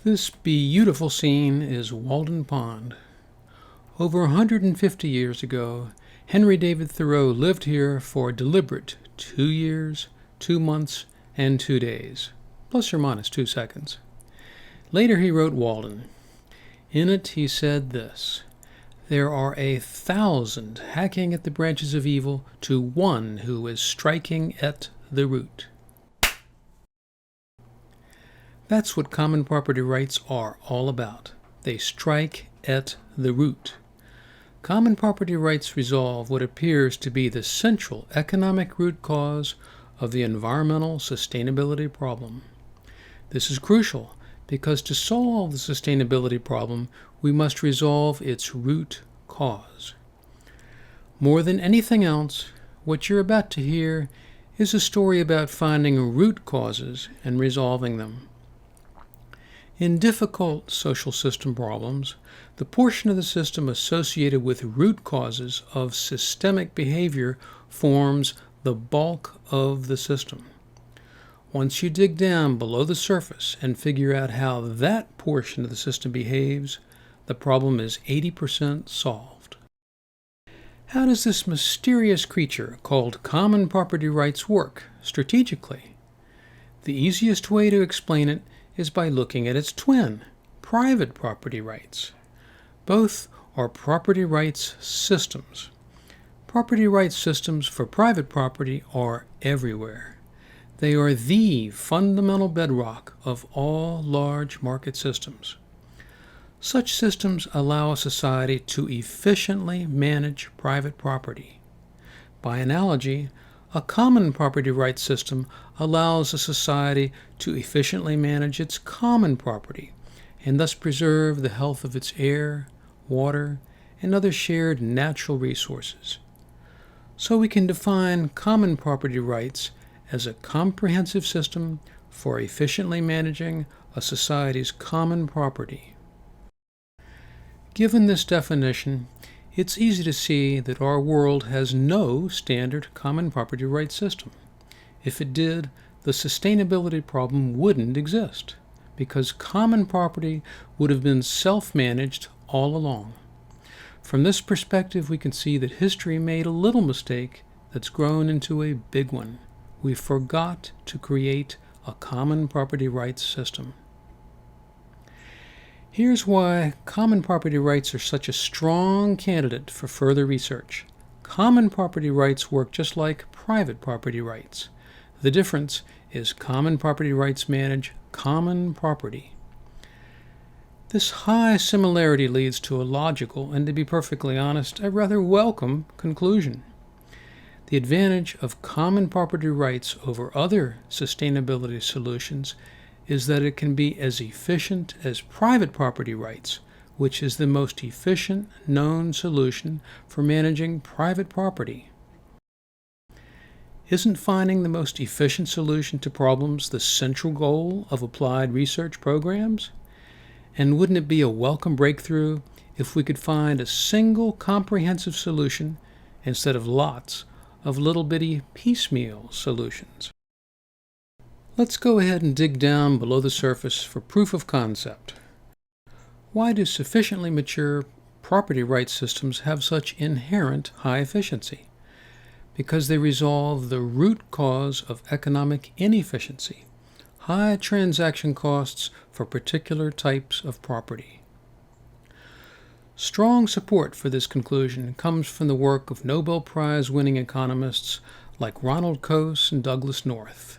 This beautiful scene is Walden Pond. Over 150 years ago, Henry David Thoreau lived here for a deliberate 2 years, 2 months, and 2 days, plus or minus 2 seconds. Later he wrote Walden. In it he said this: "There are 1,000 hacking at the branches of evil to one who is striking at the root." That's what common property rights are all about. They strike at the root. Common property rights resolve what appears to be the central economic root cause of the environmental sustainability problem. This is crucial because to solve the sustainability problem, we must resolve its root cause. More than anything else, what you're about to hear is a story about finding root causes and resolving them. In difficult social system problems, the portion of the system associated with root causes of systemic behavior forms the bulk of the system. Once you dig down below the surface and figure out how that portion of the system behaves, the problem is 80% solved. How does this mysterious creature called common property rights work strategically? The easiest way to explain it is by looking at its twin, private property rights. Both are property rights systems. Property rights systems for private property are everywhere. They are the fundamental bedrock of all large market systems. Such systems allow a society to efficiently manage private property. By analogy, a common property rights system allows a society to efficiently manage its common property and thus preserve the health of its air, water, and other shared natural resources. So we can define common property rights as a comprehensive system for efficiently managing a society's common property. Given this definition, it's easy to see that our world has no standard common property rights system. If it did, the sustainability problem wouldn't exist, because common property would have been self-managed all along. From this perspective, we can see that history made a little mistake that's grown into a big one. We forgot to create a common property rights system. Here's why common property rights are such a strong candidate for further research. Common property rights work just like private property rights. The difference is common property rights manage common property. This high similarity leads to a logical, and to be perfectly honest, a rather welcome conclusion. The advantage of common property rights over other sustainability solutions is that it can be as efficient as private property rights, which is the most efficient known solution for managing private property. Isn't finding the most efficient solution to problems the central goal of applied research programs? And wouldn't it be a welcome breakthrough if we could find a single comprehensive solution instead of lots of little bitty piecemeal solutions? Let's go ahead and dig down below the surface for proof of concept. Why do sufficiently mature property rights systems have such inherent high efficiency? Because they resolve the root cause of economic inefficiency, high transaction costs for particular types of property. Strong support for this conclusion comes from the work of Nobel Prize-winning economists like Ronald Coase and Douglass North,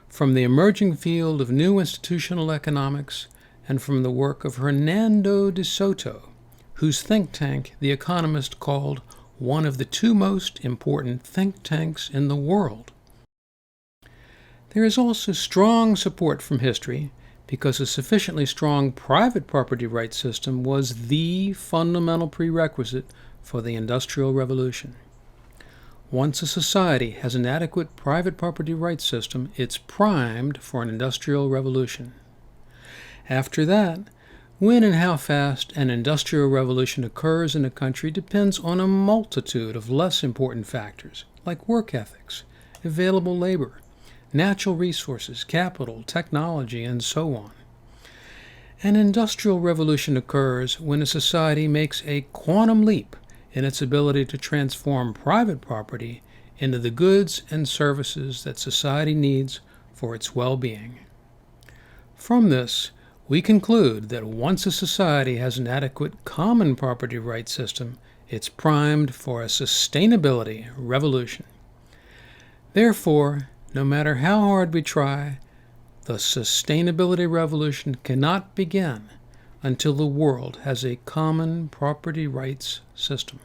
from the emerging field of new institutional economics, and from the work of Hernando de Soto, whose think tank The Economist called one of the 2 most important think tanks in the world. There is also strong support from history, because a sufficiently strong private property rights system was the fundamental prerequisite for the Industrial Revolution. Once a society has an adequate private property rights system, it's primed for an industrial revolution. After that, when and how fast an industrial revolution occurs in a country depends on a multitude of less important factors, like work ethics, available labor, natural resources, capital, technology, and so on. An industrial revolution occurs when a society makes a quantum leap in its ability to transform private property into the goods and services that society needs for its well-being. From this, we conclude that once a society has an adequate common property rights system, it's primed for a sustainability revolution. Therefore, no matter how hard we try, the sustainability revolution cannot begin until the world has a common property rights system.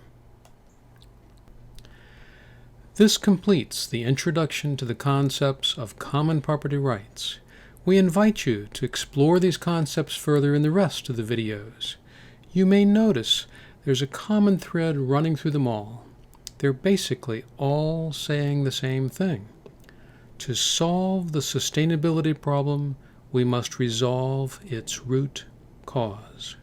This completes the introduction to the concepts of common property rights. We invite you to explore these concepts further in the rest of the videos. You may notice there's a common thread running through them all. They're basically all saying the same thing. To solve the sustainability problem, we must resolve its root cause.